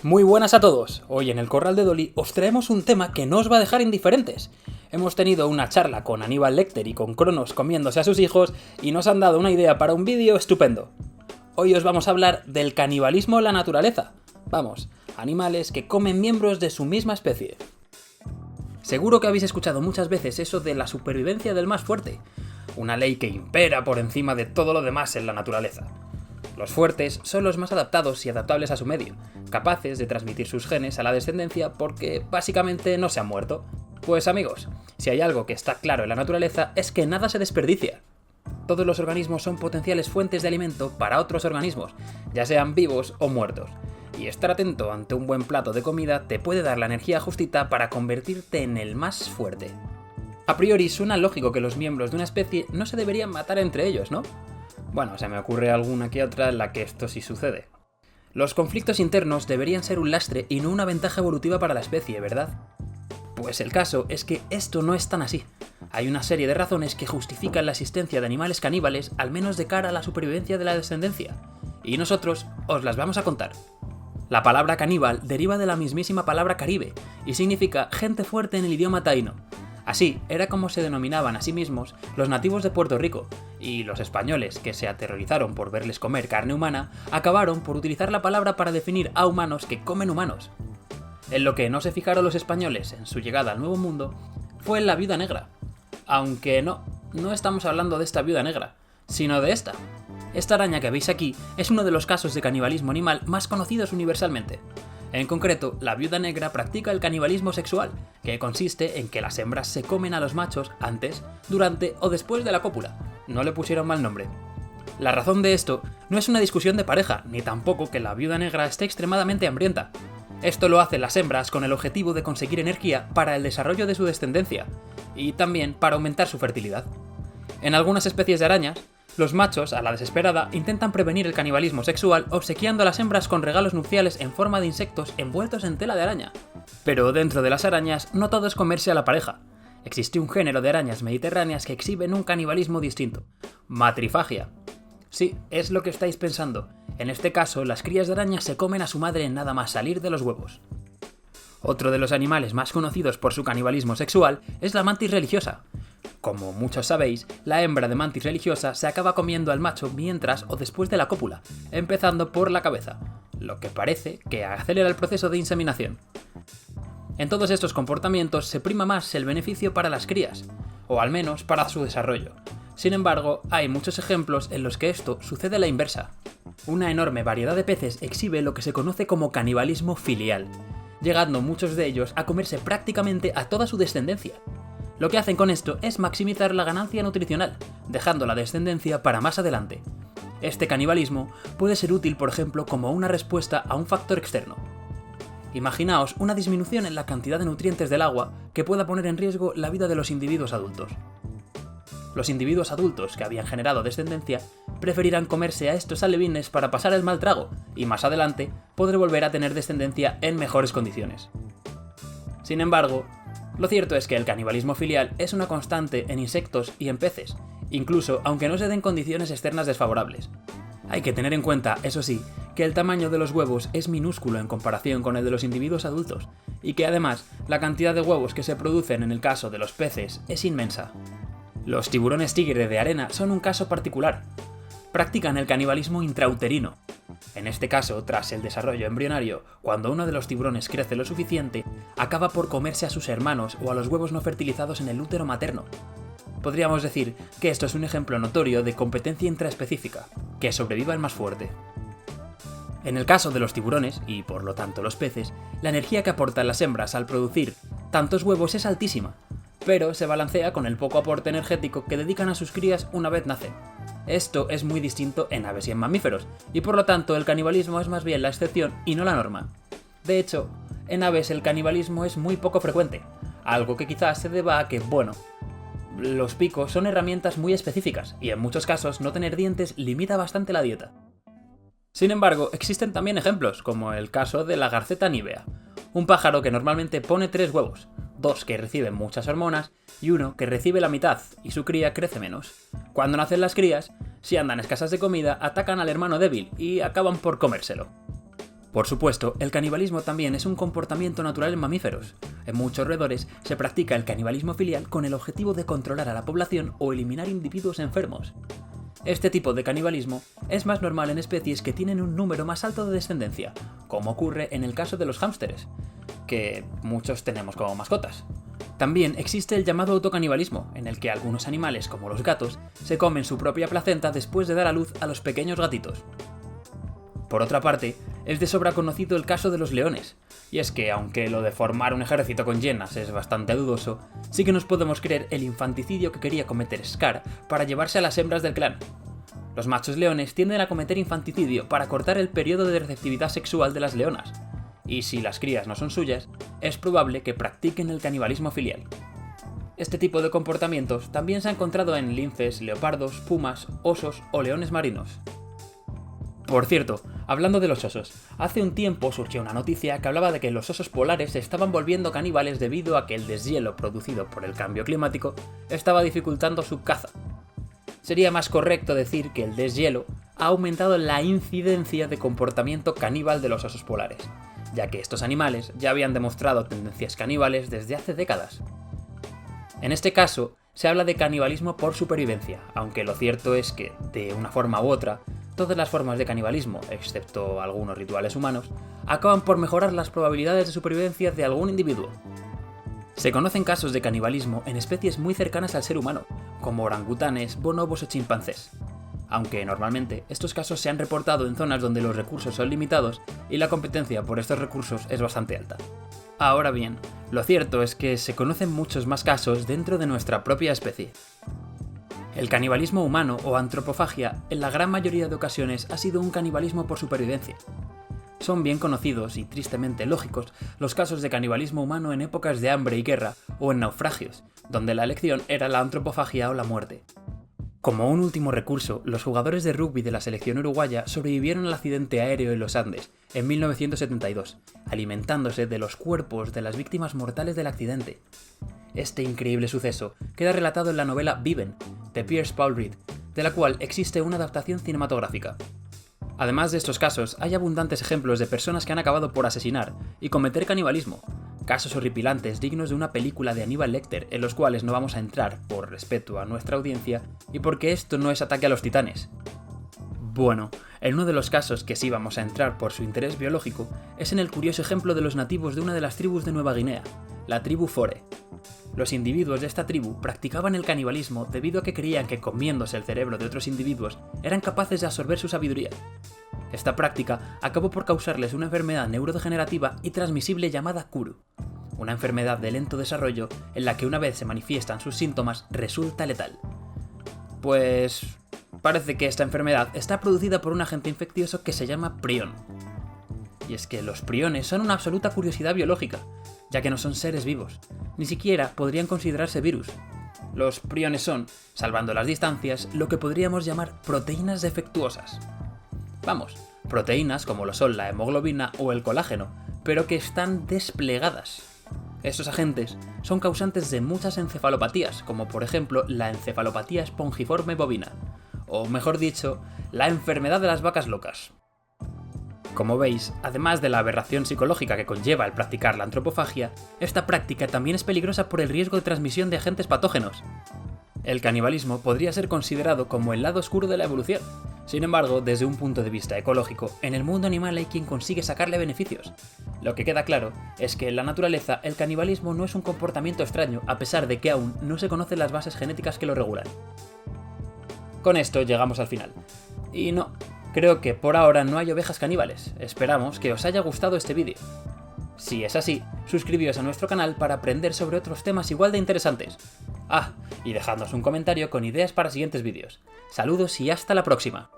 Muy buenas a todos. Hoy en el Corral de Dolly os traemos un tema que no os va a dejar indiferentes. Hemos tenido una charla con Aníbal Lecter y con Cronos comiéndose a sus hijos y nos han dado una idea para un vídeo estupendo. Hoy os vamos a hablar del canibalismo en la naturaleza. Vamos, animales que comen miembros de su misma especie. Seguro que habéis escuchado muchas veces eso de la supervivencia del más fuerte, una ley que impera por encima de todo lo demás en la naturaleza. Los fuertes son los más adaptados y adaptables a su medio, capaces de transmitir sus genes a la descendencia porque básicamente no se han muerto. Pues amigos, si hay algo que está claro en la naturaleza es que nada se desperdicia. Todos los organismos son potenciales fuentes de alimento para otros organismos, ya sean vivos o muertos. Y estar atento ante un buen plato de comida te puede dar la energía justita para convertirte en el más fuerte. A priori suena lógico que los miembros de una especie no se deberían matar entre ellos, ¿no? Bueno, se me ocurre alguna que otra en la que esto sí sucede. Los conflictos internos deberían ser un lastre y no una ventaja evolutiva para la especie, ¿verdad? Pues el caso es que esto no es tan así. Hay una serie de razones que justifican la existencia de animales caníbales, al menos de cara a la supervivencia de la descendencia. Y nosotros os las vamos a contar. La palabra caníbal deriva de la mismísima palabra caribe y significa gente fuerte en el idioma taíno. Así, era como se denominaban a sí mismos los nativos de Puerto Rico, y los españoles, que se aterrorizaron por verles comer carne humana, acabaron por utilizar la palabra para definir a humanos que comen humanos. En lo que no se fijaron los españoles en su llegada al Nuevo Mundo fue en la viuda negra. Aunque no estamos hablando de esta viuda negra, sino de esta. Esta araña que veis aquí es uno de los casos de canibalismo animal más conocidos universalmente. En concreto, la viuda negra practica el canibalismo sexual, que consiste en que las hembras se comen a los machos antes, durante o después de la cópula. No le pusieron mal nombre. La razón de esto no es una discusión de pareja, ni tampoco que la viuda negra esté extremadamente hambrienta. Esto lo hacen las hembras con el objetivo de conseguir energía para el desarrollo de su descendencia, y también para aumentar su fertilidad. En algunas especies de arañas, los machos, a la desesperada, intentan prevenir el canibalismo sexual obsequiando a las hembras con regalos nupciales en forma de insectos envueltos en tela de araña. Pero dentro de las arañas, no todo es comerse a la pareja. Existe un género de arañas mediterráneas que exhiben un canibalismo distinto: matrifagia. Sí, es lo que estáis pensando. En este caso, las crías de arañas se comen a su madre nada más salir de los huevos. Otro de los animales más conocidos por su canibalismo sexual es la mantis religiosa. Como muchos sabéis, la hembra de mantis religiosa se acaba comiendo al macho mientras o después de la cópula, empezando por la cabeza, lo que parece que acelera el proceso de inseminación. En todos estos comportamientos se prima más el beneficio para las crías, o al menos para su desarrollo. Sin embargo, hay muchos ejemplos en los que esto sucede a la inversa. Una enorme variedad de peces exhibe lo que se conoce como canibalismo filial, llegando muchos de ellos a comerse prácticamente a toda su descendencia. Lo que hacen con esto es maximizar la ganancia nutricional, dejando la descendencia para más adelante. Este canibalismo puede ser útil, por ejemplo, como una respuesta a un factor externo. Imaginaos una disminución en la cantidad de nutrientes del agua que pueda poner en riesgo la vida de los individuos adultos. Los individuos adultos que habían generado descendencia preferirán comerse a estos alevines para pasar el mal trago y más adelante poder volver a tener descendencia en mejores condiciones. Sin embargo, lo cierto es que el canibalismo filial es una constante en insectos y en peces, incluso aunque no se den condiciones externas desfavorables. Hay que tener en cuenta, eso sí, que el tamaño de los huevos es minúsculo en comparación con el de los individuos adultos, y que además la cantidad de huevos que se producen en el caso de los peces es inmensa. Los tiburones tigre de arena son un caso particular. Practican el canibalismo intrauterino. En este caso, tras el desarrollo embrionario, cuando uno de los tiburones crece lo suficiente, acaba por comerse a sus hermanos o a los huevos no fertilizados en el útero materno. Podríamos decir que esto es un ejemplo notorio de competencia intraespecífica, que sobreviva el más fuerte. En el caso de los tiburones, y por lo tanto los peces, la energía que aportan las hembras al producir tantos huevos es altísima, pero se balancea con el poco aporte energético que dedican a sus crías una vez nacen. Esto es muy distinto en aves y en mamíferos, y por lo tanto el canibalismo es más bien la excepción y no la norma. De hecho, en aves el canibalismo es muy poco frecuente, algo que quizás se deba a que, los picos son herramientas muy específicas, y en muchos casos no tener dientes limita bastante la dieta. Sin embargo, existen también ejemplos, como el caso de la garceta nívea, un pájaro que normalmente pone 3 huevos, 2 que reciben muchas hormonas y 1 que recibe la mitad y su cría crece menos. Cuando nacen las crías, si andan escasas de comida, atacan al hermano débil y acaban por comérselo. Por supuesto, el canibalismo también es un comportamiento natural en mamíferos. En muchos roedores se practica el canibalismo filial con el objetivo de controlar a la población o eliminar individuos enfermos. Este tipo de canibalismo es más normal en especies que tienen un número más alto de descendencia, como ocurre en el caso de los hámsteres, que muchos tenemos como mascotas. También existe el llamado autocanibalismo, en el que algunos animales, como los gatos, se comen su propia placenta después de dar a luz a los pequeños gatitos. Por otra parte, es de sobra conocido el caso de los leones, y es que aunque lo de formar un ejército con hienas es bastante dudoso, sí que nos podemos creer el infanticidio que quería cometer Scar para llevarse a las hembras del clan. Los machos leones tienden a cometer infanticidio para cortar el periodo de receptividad sexual de las leonas, y si las crías no son suyas, es probable que practiquen el canibalismo filial. Este tipo de comportamientos también se ha encontrado en linces, leopardos, pumas, osos o leones marinos. Por cierto, hablando de los osos, hace un tiempo surgió una noticia que hablaba de que los osos polares se estaban volviendo caníbales debido a que el deshielo producido por el cambio climático estaba dificultando su caza. Sería más correcto decir que el deshielo ha aumentado la incidencia de comportamiento caníbal de los osos polares, ya que estos animales ya habían demostrado tendencias caníbales desde hace décadas. En este caso, se habla de canibalismo por supervivencia, aunque lo cierto es que, de una forma u otra, todas las formas de canibalismo, excepto algunos rituales humanos, acaban por mejorar las probabilidades de supervivencia de algún individuo. Se conocen casos de canibalismo en especies muy cercanas al ser humano, como orangutanes, bonobos o chimpancés, aunque normalmente estos casos se han reportado en zonas donde los recursos son limitados y la competencia por estos recursos es bastante alta. Ahora bien, lo cierto es que se conocen muchos más casos dentro de nuestra propia especie. El canibalismo humano o antropofagia en la gran mayoría de ocasiones ha sido un canibalismo por supervivencia. Son bien conocidos y tristemente lógicos los casos de canibalismo humano en épocas de hambre y guerra o en naufragios, donde la elección era la antropofagia o la muerte. Como un último recurso, los jugadores de rugby de la selección uruguaya sobrevivieron al accidente aéreo en los Andes en 1972, alimentándose de los cuerpos de las víctimas mortales del accidente. Este increíble suceso queda relatado en la novela Viven, de Piers Paul Reed, de la cual existe una adaptación cinematográfica. Además de estos casos, hay abundantes ejemplos de personas que han acabado por asesinar y cometer canibalismo, casos horripilantes dignos de una película de Hannibal Lecter en los cuales no vamos a entrar por respeto a nuestra audiencia y porque esto no es Ataque a los Titanes. Bueno, en uno de los casos que sí vamos a entrar por su interés biológico es en el curioso ejemplo de los nativos de una de las tribus de Nueva Guinea, la tribu Fore. Los individuos de esta tribu practicaban el canibalismo debido a que creían que comiéndose el cerebro de otros individuos eran capaces de absorber su sabiduría. Esta práctica acabó por causarles una enfermedad neurodegenerativa y transmisible llamada Kuru, una enfermedad de lento desarrollo en la que una vez se manifiestan sus síntomas resulta letal. Pues parece que esta enfermedad está producida por un agente infeccioso que se llama prión. Y es que los priones son una absoluta curiosidad biológica, ya que no son seres vivos, ni siquiera podrían considerarse virus. Los priones son, salvando las distancias, lo que podríamos llamar proteínas defectuosas. Vamos, proteínas como lo son la hemoglobina o el colágeno, pero que están desplegadas. Estos agentes son causantes de muchas encefalopatías, como por ejemplo la encefalopatía espongiforme bovina, o mejor dicho, la enfermedad de las vacas locas. Como veis, además de la aberración psicológica que conlleva el practicar la antropofagia, esta práctica también es peligrosa por el riesgo de transmisión de agentes patógenos. El canibalismo podría ser considerado como el lado oscuro de la evolución. Sin embargo, desde un punto de vista ecológico, en el mundo animal hay quien consigue sacarle beneficios. Lo que queda claro es que en la naturaleza el canibalismo no es un comportamiento extraño, a pesar de que aún no se conocen las bases genéticas que lo regulan. Con esto llegamos al final. Y no, creo que por ahora no hay ovejas caníbales. Esperamos que os haya gustado este vídeo. Si es así, suscribíos a nuestro canal para aprender sobre otros temas igual de interesantes. Ah, y dejadnos un comentario con ideas para siguientes vídeos. Saludos y hasta la próxima.